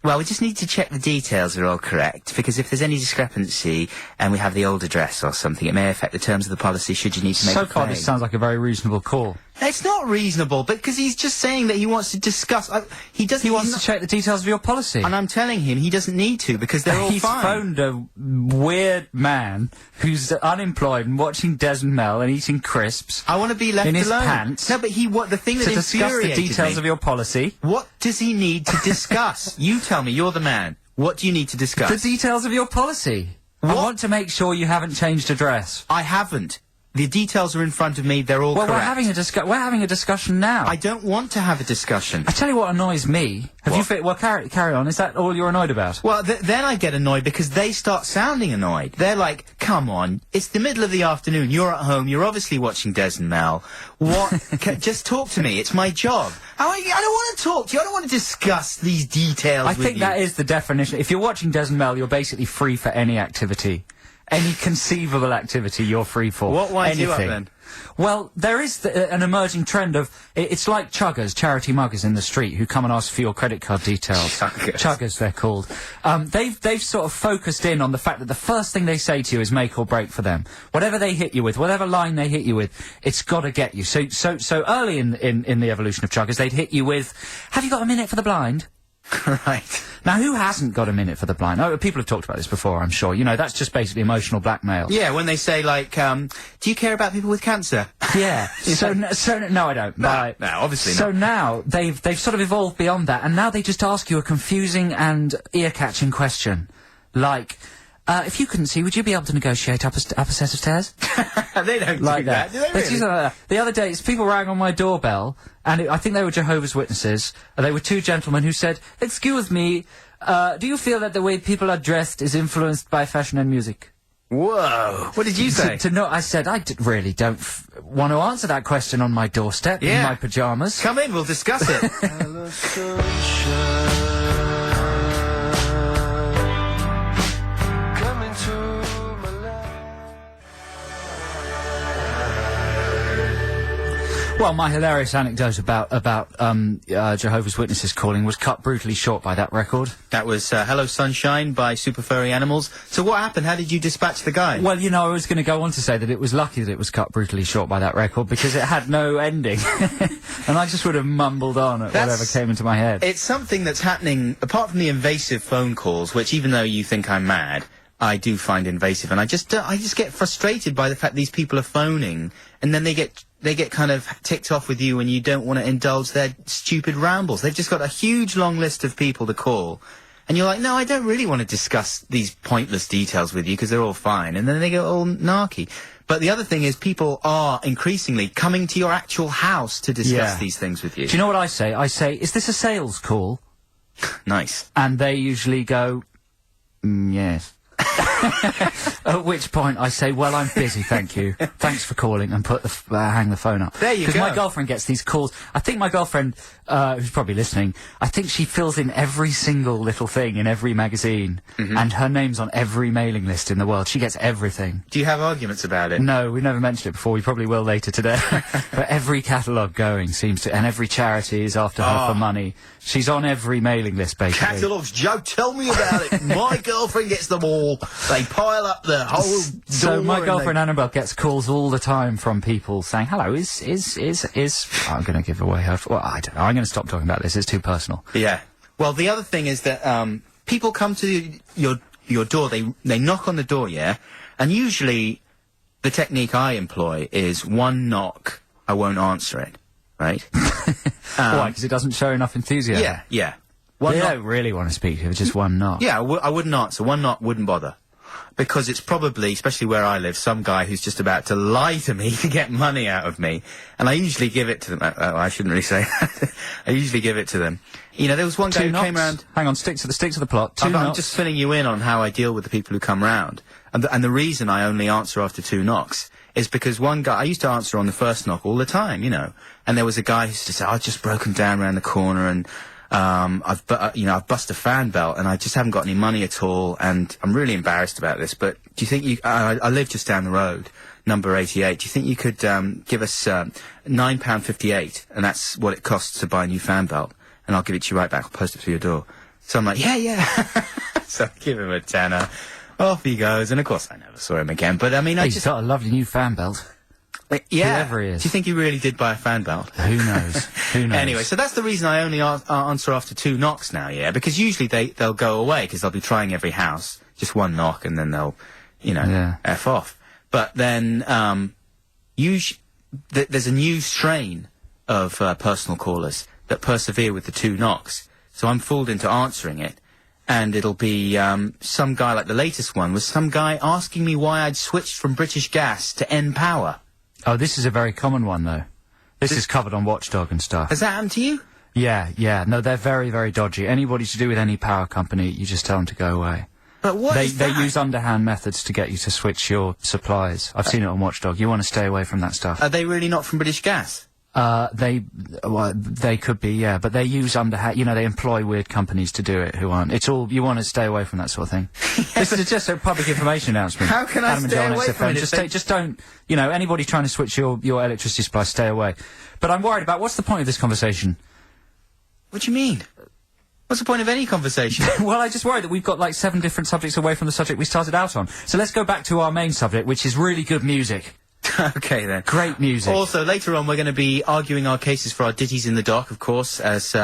Well, we just need to check the details are all correct, because if there's any discrepancy and we have the old address or something, it may affect the terms of the policy should you need to make a So far, claim. this sounds like a very reasonable call. It's not reasonable, because he's just saying that he wants to discuss. He doesn't. He wants to check the details of your policy. And I'm telling him he doesn't need to, because they're all He's fine. phoned a weird man who's unemployed and watching Des and Mel and eating crisps. I want to be left in his alone. Pants. No, but the thing that to discuss the infuriated details me, of your policy. What does he need to discuss? You tell me. You're the man. What do you need to discuss? The details of your policy. I want to make sure you haven't changed address. I haven't. The details are in front of me. They're all well, correct. we're having a discussion now. I don't want to have a discussion. I tell you what annoys me. Carry on. Is that all you're annoyed about? Well, then I get annoyed because they start sounding annoyed. They're like, come on, it's the middle of the afternoon, you're at home, you're obviously watching Des and Mel. What? Just talk to me, it's my job. I don't want to talk to you, I don't want to discuss these details I think that is the definition. If you're watching Des and Mel, you're basically free for any activity. Any conceivable activity you're free for. What winds you up, Anything. then? Well, there is an emerging trend of... It's like chuggers, charity muggers in the street, who come and ask for your credit card details. Chuggers, they're called. They've sort of focused in on the fact that the first thing they say to you is make or break for them. Whatever they hit you with, whatever line they hit you with, it's got to get you. So early in the evolution of chuggers, they'd hit you with, have you got a minute for the blind? Right. Now, who hasn't got a minute for the blind? Oh, people have talked about this before, I'm sure. You know, that's just basically emotional blackmail. Yeah, when they say, like, do you care about people with cancer? Yeah. No, I don't. No, obviously not. So now, they've sort of evolved beyond that, and now they just ask you a confusing and ear-catching question. Like, if you couldn't see, would you be able to negotiate up a set of stairs? They don't like do that, do they really? The other day, people rang on my doorbell, and I think they were Jehovah's Witnesses. They were two gentlemen who said, excuse me, do you feel that the way people are dressed is influenced by fashion and music? Whoa! What did you say? I said, I really don't want to answer that question on my doorstep in my pyjamas. Come in, we'll discuss it. Well, my hilarious anecdote about Jehovah's Witnesses calling was cut brutally short by that record. That was Hello Sunshine by Super Furry Animals. So what happened? How did you dispatch the guy? Well, you know, I was going to go on to say that it was lucky that it was cut brutally short by that record because it had no ending. And I just would have mumbled on at whatever came into my head. It's something that's happening, apart from the invasive phone calls, which even though you think I'm mad, I do find invasive. And I just get frustrated by the fact these people are phoning, and then they get kind of ticked off with you when you don't want to indulge their stupid rambles. They've just got a huge long list of people to call. And you're like, no, I don't really want to discuss these pointless details with you because they're all fine. And then they go all narky. But the other thing is people are increasingly coming to your actual house to discuss these things with you. Do you know what I say? I say, is this a sales call? Nice. And they usually go, yes. At which point I say, well, I'm busy, thank you. Thanks for calling, and hang the phone up. There you go. Because my girlfriend gets these calls. I think my girlfriend, who's probably listening, I think she fills in every single little thing in every magazine, and her name's on every mailing list in the world. She gets everything. Do you have arguments about it? No, we've never mentioned it before. We probably will later today. But every catalogue going seems to, and every charity is after her for money. She's on every mailing list, basically. Catalogues, Joe, tell me about it. My girlfriend gets them all. They pile up the whole door. So my girlfriend Annabelle gets calls all the time from people saying, hello, is I'm going to give away her, well, I don't know, I'm going to stop talking about this, it's too personal. Yeah. Well, the other thing is that, people come to your door, they knock on the door, yeah? And usually, the technique I employ is one knock, I won't answer it, right? Why? Because it doesn't show enough enthusiasm? Yeah. They don't really want to speak to you, just one knock. Yeah, I wouldn't answer. One knock wouldn't bother. Because it's probably, especially where I live, some guy who's just about to lie to me to get money out of me. And I usually give it to them. I shouldn't really say that. I usually give it to them. You know, there was one guy who came around... Hang on, stick to the plot. I'm just filling you in on how I deal with the people who come round. And the reason I only answer after 2 knocks is because one guy... I used to answer on the first knock all the time, you know. And there was a guy who used to say, I've just broken down around the corner and... I've bust a fan belt and I just haven't got any money at all, and I'm really embarrassed about this. But do you think I live just down the road, number 88. Do you think you could give us £9.58, and that's what it costs to buy a new fan belt, and I'll give it to you right back. I'll post it through your door. So I'm like, yeah. So I give him a tenner. Off he goes, and of course I never saw him again. But I mean, He's got a lovely new fan belt. Yeah. Whoever he is. Do you think he really did buy a fan belt? Who knows? Who knows? Anyway, so that's the reason I only answer after 2 knocks now, yeah? Because usually they'll go away, because they'll be trying every house. Just 1 knock, and then they'll, F off. But then, there's a new strain of personal callers that persevere with the 2 knocks. So I'm fooled into answering it. And it'll be some guy, like the latest one, was some guy asking me why I'd switched from British Gas to N-Power. Oh, this is a very common one, though. This is covered on Watchdog and stuff. Has that happened to you? Yeah. No, they're very, very dodgy. Anybody to do with any power company, you just tell them to go away. But what is that? They use underhand methods to get you to switch your supplies. I've seen it on Watchdog. You want to stay away from that stuff. Are they really not from British Gas? They could be, yeah, but they use underhand, they employ weird companies to do it who aren't. It's all, you want to stay away from that sort of thing. This is just a public information announcement. How can I Adam and stay Joe on away from XFM. it? Just don't, anybody trying to switch your electricity supply, stay away. But I'm worried about, what's the point of this conversation? What do you mean? What's the point of any conversation? Well, I just worry that we've got like 7 different subjects away from the subject we started out on. So let's go back to our main subject, which is really good music. Okay, then. Great music. Also, later on, we're going to be arguing our cases for our Ditties in the Dock, of course. As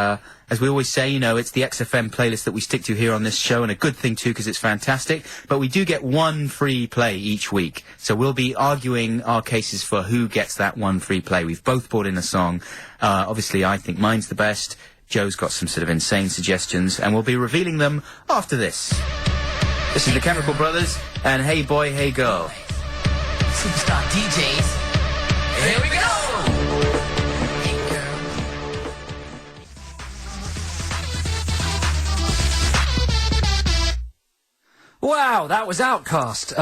we always say, it's the XFM playlist that we stick to here on this show, and a good thing, too, because it's fantastic. But we do get 1 free play each week. So we'll be arguing our cases for who gets that 1 free play. We've both brought in a song. Obviously, I think mine's the best. Joe's got some sort of insane suggestions, and we'll be revealing them after this. This is the Chemical Brothers, and Hey Boy, Hey Girl. Superstar DJs. Here we go! Hey girl. Wow, that was Outcast,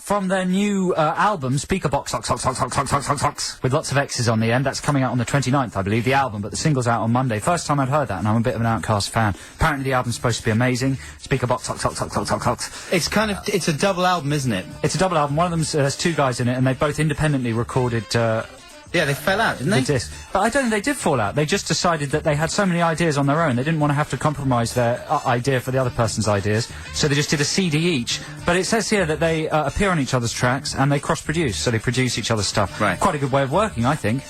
from their new album, Speakerbox, with lots of X's on the end. That's coming out on the 29th, I believe, the album, but the single's out on Monday. First time I'd heard that, and I'm a bit of an Outcast fan. Apparently the album's supposed to be amazing. Speakerbox, It's a double album, isn't it? It's a double album. One of them's, there's 2 guys in it, and they both independently recorded, Yeah, they fell out, didn't they? the disc. But I don't think they did fall out. They just decided that they had so many ideas on their own, they didn't want to have to compromise their idea for the other person's ideas, so they just did a CD each. But it says here that they appear on each other's tracks, and they cross-produce, so they produce each other's stuff. Right. Quite a good way of working, I think.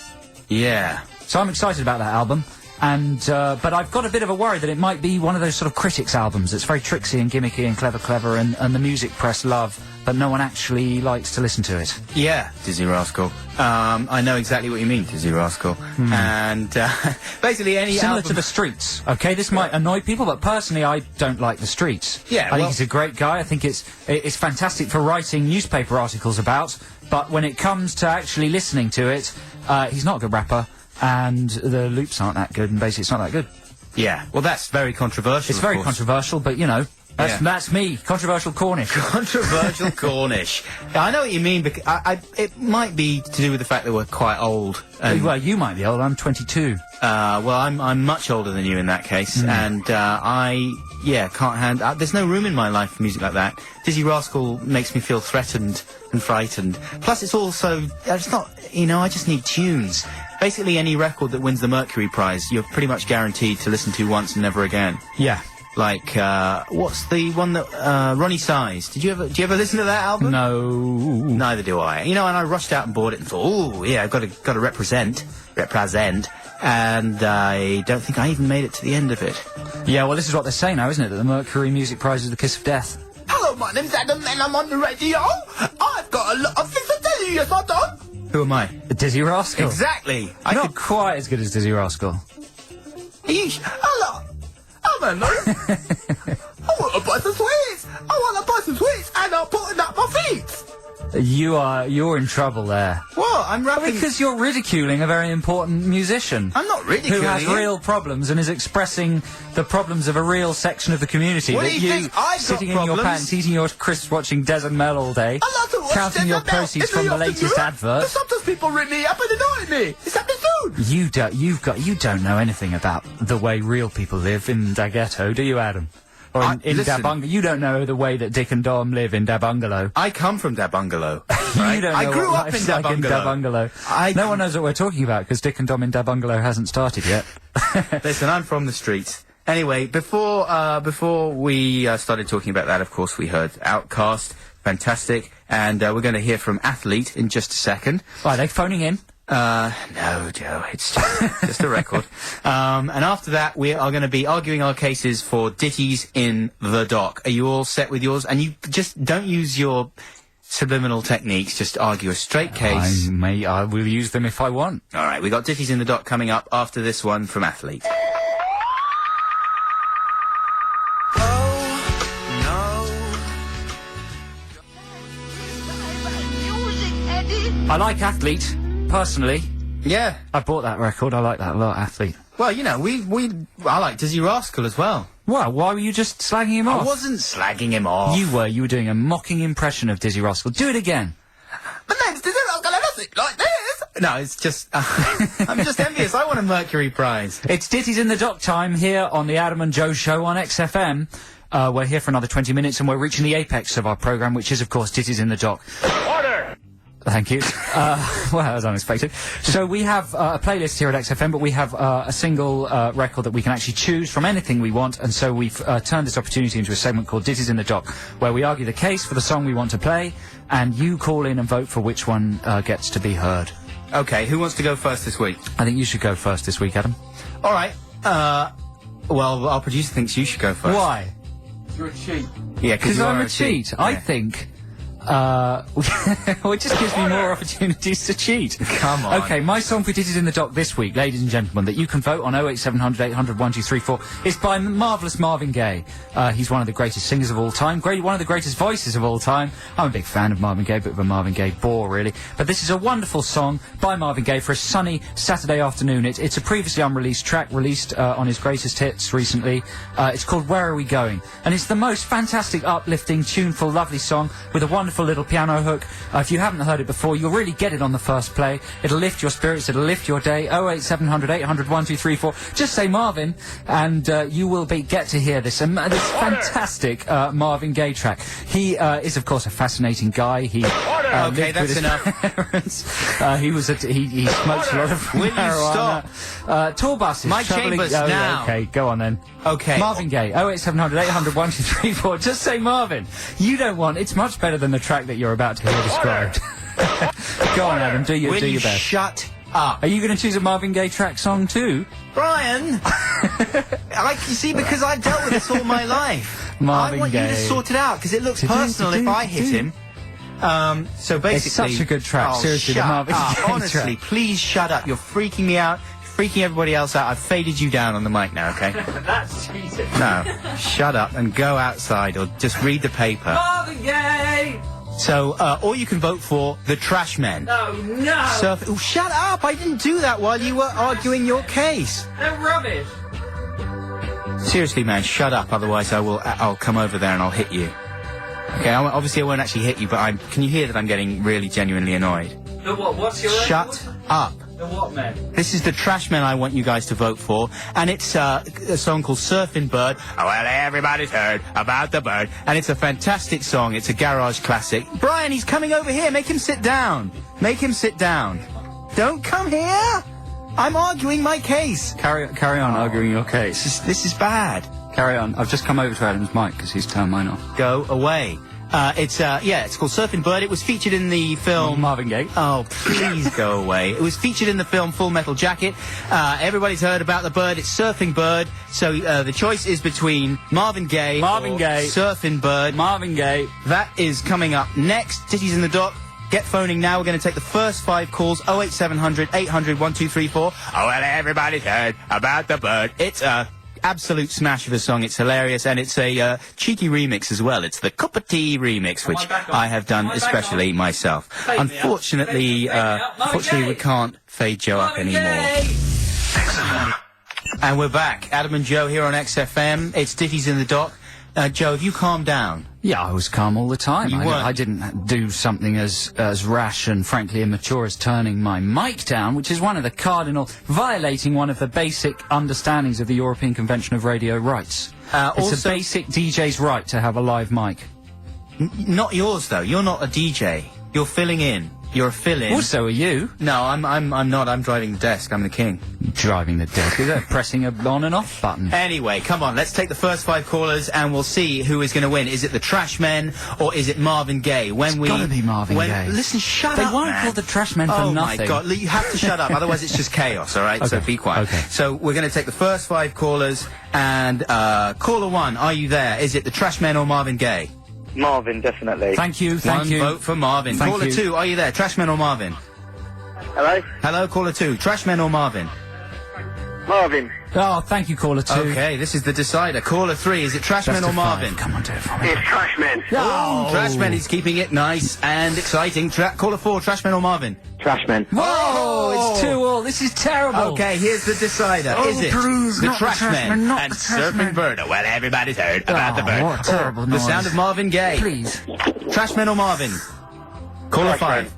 Yeah. So I'm excited about that album. And, but I've got a bit of a worry that it might be one of those sort of critics albums. It's very tricksy and gimmicky and clever, and the music press love, but no one actually likes to listen to it. Yeah, Dizzy Rascal. I know exactly what you mean, Dizzy Rascal. And, basically any Similar album... to The Streets, okay? This might annoy people, but personally I don't like The Streets. Yeah, I think he's a great guy. I think it's fantastic for writing newspaper articles about, but when it comes to actually listening to it, he's not a good rapper. And the loops aren't that good, and basically it's not that good. Yeah, well, that's very controversial. It's very controversial, but that's me, controversial Cornish. Controversial Cornish. I know what you mean, because it might be to do with the fact that we're quite old. Well, you might be old. I'm 22. Well, I'm much older than you in that case, and can't handle. There's no room in my life for music like that. Dizzy Rascal makes me feel threatened and frightened. Plus, it's also it's not. I just need tunes. Basically, any record that wins the Mercury Prize, you're pretty much guaranteed to listen to once and never again. Yeah. Like, what's the one that, Ronnie Size? Do you ever listen to that album? No. Neither do I. And I rushed out and bought it and thought, oh, yeah, I've got to represent. And I don't think I even made it to the end of it. Yeah, well, this is what they say now, isn't it? That the Mercury Music Prize is the kiss of death. Hello, my name's Adam and I'm on the radio. I've got a lot of things to tell you, yes I do. Who am I? Dizzy Rascal. Exactly. Not quite as good as Dizzy Rascal. Hello. I'm a I want to buy some sweets. And I'm putting up my feet. You're in trouble there. What? I'm rapping... Because you're ridiculing a very important musician. I'm not ridiculing who has him. real problems and is expressing the problems of a real section of the community. What that do you think? I've sitting got in your problems. pants, eating your crisps, watching Des and Mel all day, I love to watch counting Des your and Mel. proceeds It's from the really latest often advert. Sometimes people ring me up and annoy me. It's happening soon. You don't know anything about the way real people live in da ghetto, do you, Adam? Or in da listen. bungalow. You don't know the way that Dick and Dom live in da bungalow. I come from Da Bungalow. Right? You don't know I grew what up in life's Da like in Da Bungalow. No one knows what we're talking about because Dick and Dom in Da Bungalow hasn't started yet. Listen, I'm from the streets, Anyway, before we started talking about that, of course, we heard Outcast, fantastic, and we're going to hear from Athlete in just a second. Are they phoning in? No, Joe, it's just a record. And after that, we are going to be arguing our cases for ditties in the dock. Are you all set with yours? And you just don't use your subliminal techniques, just argue a straight case. I will use them if I want. All right, we got ditties in the dock coming up after this one from Athlete. I like Athlete, personally. Yeah. I bought that record, I like that a lot, Athlete. Well, you know, I like Dizzy Rascal as well. Well, why were you just slagging him off? I wasn't slagging him off. You were doing a mocking impression of Dizzy Rascal. Do it again. My name's Dizzy Rascal and I think like this. No, it's just, I'm just envious. I want a Mercury Prize. It's Ditties in the Dock time here on the Adam and Joe Show on XFM. We're here for another 20 minutes and we're reaching the apex of our programme, which is, of course, Ditties in the Dock. Order! Thank you. Well, that was unexpected. So we have a playlist here at XFM, but we have a single record that we can actually choose from anything we want, and so we've turned this opportunity into a segment called Ditties in the Dock, where we argue the case for the song we want to play, and you call in and vote for which one gets to be heard. Okay, who wants to go first this week? I think you should go first this week, Adam. All right. Well, our producer thinks you should go first. Why? You're a cheat. Yeah, because I'm a cheat. I think... well, it just gives me more opportunities to cheat. Come on. Okay, my song for Ditties in the Dock this week, ladies and gentlemen, that you can vote on 08700 800 1234, is by marvellous Marvin Gaye. He's one of the greatest singers of all time, one of the greatest voices of all time. I'm a big fan of Marvin Gaye, bit of a Marvin Gaye bore, really. But this is a wonderful song by Marvin Gaye for a sunny Saturday afternoon. It's a previously unreleased track, released on his greatest hits recently. It's called Where Are We Going? And it's the most fantastic, uplifting, tuneful, lovely song with a wonderful little piano hook. If you haven't heard it before, you'll really get it on the first play. It'll lift your spirits, it'll lift your day. 08700 800 1234. Just say Marvin, and you will get to hear this fantastic Marvin Gaye track. He is, of course, a fascinating guy. He okay, lived that's with his enough. Parents. He smokes a lot of Will you marijuana. stop? Tour buses. My travelling- chambers now. Okay, go on then. Okay. Marvin Gaye, 08700 800 1234. Just say Marvin. You don't want. It's much better than the track that you're about to hear described. Go on, Adam. Do your best. Shut up. Are you going to choose a Marvin Gaye track song too? Brian! You see, because I've dealt with this all my life. Marvin I want Gaye. you to sort it out, because it looks personal if I hit him. So basically... It's such a good track, oh, seriously, the shut Marvin up. Gaye Honestly, track. please shut up. You're freaking me out. Freaking everybody else out. I've faded you down on the mic now, okay? That's cheating. No. Shut up and go outside or just read the paper. Marvin Gaye! So, or you can vote for the Trash Men. Oh, no! Oh, shut up! I didn't do that while you were arguing your case. They're rubbish. Seriously, man, shut up. Otherwise, I'll come over there and I'll hit you. Okay, obviously I won't actually hit you, but can you hear that I'm getting really genuinely annoyed? The what? What's your Shut up. The what, man? This is the Trash Men I want you guys to vote for, and it's a song called Surfing Bird. Oh, well, everybody's heard about the bird, and it's a fantastic song. It's a garage classic. Brian, he's coming over here. Make him sit down. Make him sit down. Don't come here. I'm arguing my case. Carry on arguing your case. This is bad. Carry on. I've just come over to Adam's mic because he's turned mine off. Go away. It's called Surfing Bird. It was featured in the film... Marvin Gaye. Oh, please go away. It was featured in the film Full Metal Jacket. Everybody's heard about the bird. It's Surfing Bird. So the choice is between Marvin Gaye or Surfing Bird. Marvin Gaye. That is coming up next. Ditties in the Dock. Get phoning now. We're going to take the first 5 calls. 08700 800 1234. Oh, well, everybody's heard about the bird. It's a... absolute smash of a song. It's hilarious, and it's a cheeky remix as well. It's the Cup of Tea remix, which I have done especially myself. Unfortunately, we can't fade Joe up anymore. And we're back. Adam and Joe here on XFM. It's Ditties in the Dock. Joe, have you calmed down? Yeah, I was calm all the time. You weren't. I didn't do something as rash and frankly immature as turning my mic down, which is one of the violating one of the basic understandings of the European Convention of Radio Rights. It's a basic DJ's right to have a live mic. Not yours, though. You're not a DJ. You're filling in. You're a fill-in. Also, are you No, I'm not. I'm driving the desk. I'm the king. driving the desk? Is that pressing a on and off button? Anyway, come on. Let's take the first 5 callers, and we'll see who is going to win. Is it the Trashmen or is it Marvin Gaye? It's gotta be Marvin Gaye. Listen, shut They up, weren't man. called the Trashmen for Oh nothing. my God! You have to shut up. Otherwise, it's just chaos. All right. So Okay. be quiet. Okay. So we're going to take the first 5 callers, and caller 1, are you there? Is it the Trashmen or Marvin Gaye? Marvin, definitely. Thank you. One vote for Marvin. Thank Caller you. 2, are you there? Trashmen or Marvin? Hello? Hello, caller 2. Trashmen or Marvin? Marvin. Oh, thank you, caller 2. Okay, this is the decider. Caller 3, is it Trashmen Best or of Marvin? 5. Come on, do it for me. It's Trashmen. Oh, Trashmen is keeping it nice and exciting. Caller 4, Trashmen or Marvin? Trashmen. Whoa, it's 2-2. This is terrible. Okay, here's the decider. Oh, Is it please, the not the Trashmen Trashmen, not and the Trashmen. Surfing Bird? Well, everybody's heard about the Oh, bird. what a terrible The noise. sound of Marvin Gaye. Please. Trashmen or Marvin? Caller 5.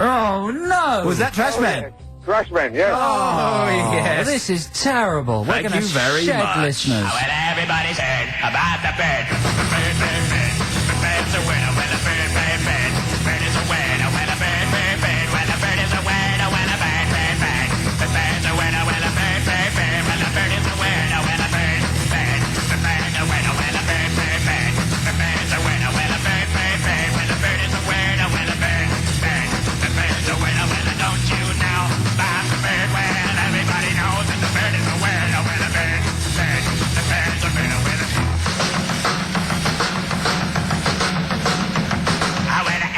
Oh, no. Was that Trashmen? Trashmen, yes. Oh, yes. This is terrible. We're Thank going to you very shed much. listeners. Well, everybody's heard about the bird. The bird, bird, bird. The bird's a winner when the bird, bird, bird. The bird is a winner when the bird, bird, bird. When the bird is a winner when the bird, bird, bird. The bird's a winner when the bird, bird, bird. When the bird is a winner when the bird, bird. The bird's a winner when the bird, bird, bird. The bird's a winner when the bird, bird, bird. When the bird is a winner when the bird, bird. The bird's a winner when the don't you know about the bird? Well, everybody knows that the bird is a winner when the bird, bird. The bird's a winner when the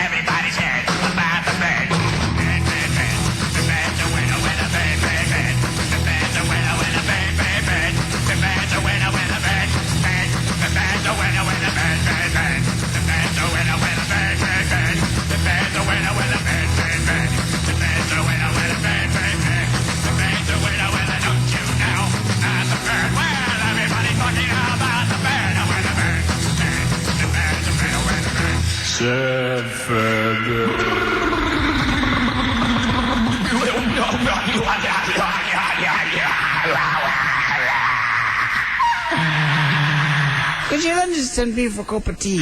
everybody's heard about the bird. Bird, bird, bird. The bird's a winner when the bird, bird, bird. The bird's a winner when the bird, bird, bird. The bird's a winner when the bird, bird. The bird's a winner when the bird, bird, bird. The bird's a winner when the bird, bird, bird. The bird's a winner when the bird, bird, bird. The bird's a winner when the bird, bird, bird. The bird's a winner when the don't you know about the bird? Well, everybody's talking about the bird. When the bird, bird. The bird's a winner when the bird. Said Could you understand me for a cup of tea?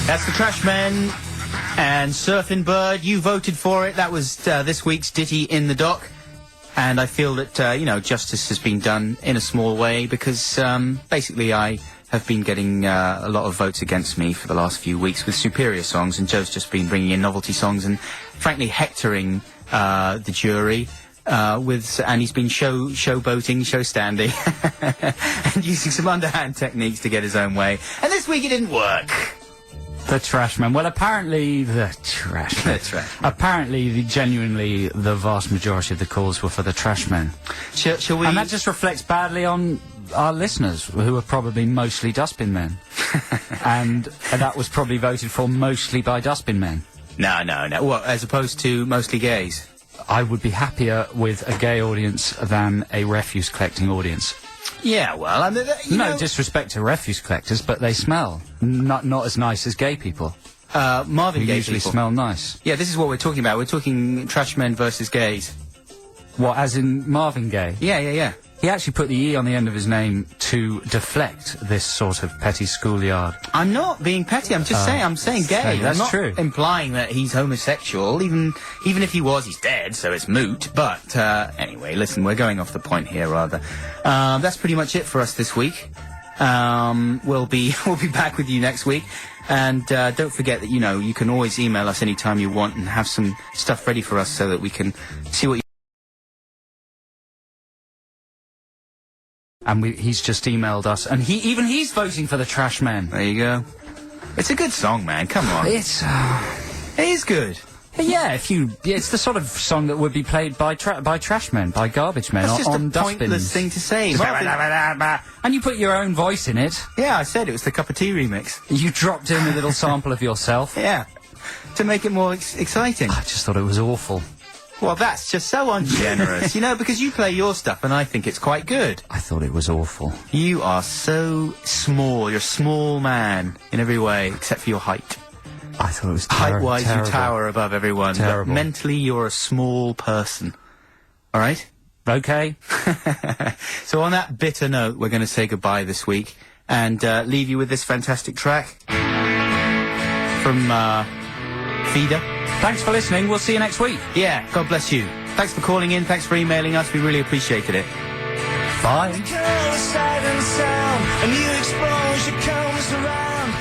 That's the Trashmen and Surfing Bird. You voted for it. That was this week's Ditty in the Dock. And I feel that, justice has been done in a small way because basically I have been getting a lot of votes against me for the last few weeks with superior songs, and Joe's just been bringing in novelty songs and, frankly, hectoring the jury. And he's been showboating, show standing, and using some underhand techniques to get his own way. And this week it didn't work. The Trashmen. Well, apparently the Trashmen. That's right. Apparently, genuinely, the vast majority of the calls were for the Trashmen. Shall we? And that just reflects badly on our listeners, who are probably mostly dustbin men. And that was probably voted for mostly by dustbin men. No. Well, as opposed to mostly gays. I would be happier with a gay audience than a refuse collecting audience. Yeah, well, I mean, No disrespect to refuse collectors, but they smell not as nice as gay people. Marvin Who Gaye usually people. smell nice. Yeah, this is what we're talking about. We're talking Trashmen versus gays. What, as in Marvin Gaye? Yeah. He actually put the E on the end of his name to deflect this sort of petty schoolyard. I'm not being petty. I'm just saying. I'm saying gay. Hey, that's I'm not true. implying that he's homosexual. Even if he was, he's dead, so it's moot. But anyway, listen, we're going off the point here, rather. That's pretty much it for us this week. We'll be back with you next week. And don't forget that you can always email us anytime you want and have some stuff ready for us so that we can see what you and he's just emailed us, and he's voting for the Trash Men. There you go. It's a good song, man. Come on. It's It is good. yeah. It's the sort of song that would be played by trash men, by garbage men That's just on a dustbins. pointless thing to say. And you put your own voice in it. Yeah, I said it was the Cup of Tea remix. You dropped in a little sample of yourself. Yeah. To make it more exciting. I just thought it was awful. Well, that's just so ungenerous, you know, because you play your stuff and I think it's quite good. I thought it was awful. You are so small. You're a small man in every way, except for your height. I thought it was Height-wise, terrible. you tower above everyone. Terrible. But mentally, you're a small person. All right? Okay. So on that bitter note, we're going to say goodbye this week and leave you with this fantastic track from Feeder. Thanks for listening. We'll see you next week. Yeah, God bless you. Thanks for calling in. Thanks for emailing us. We really appreciated it. Bye. Sight and sound, a new exposure comes around.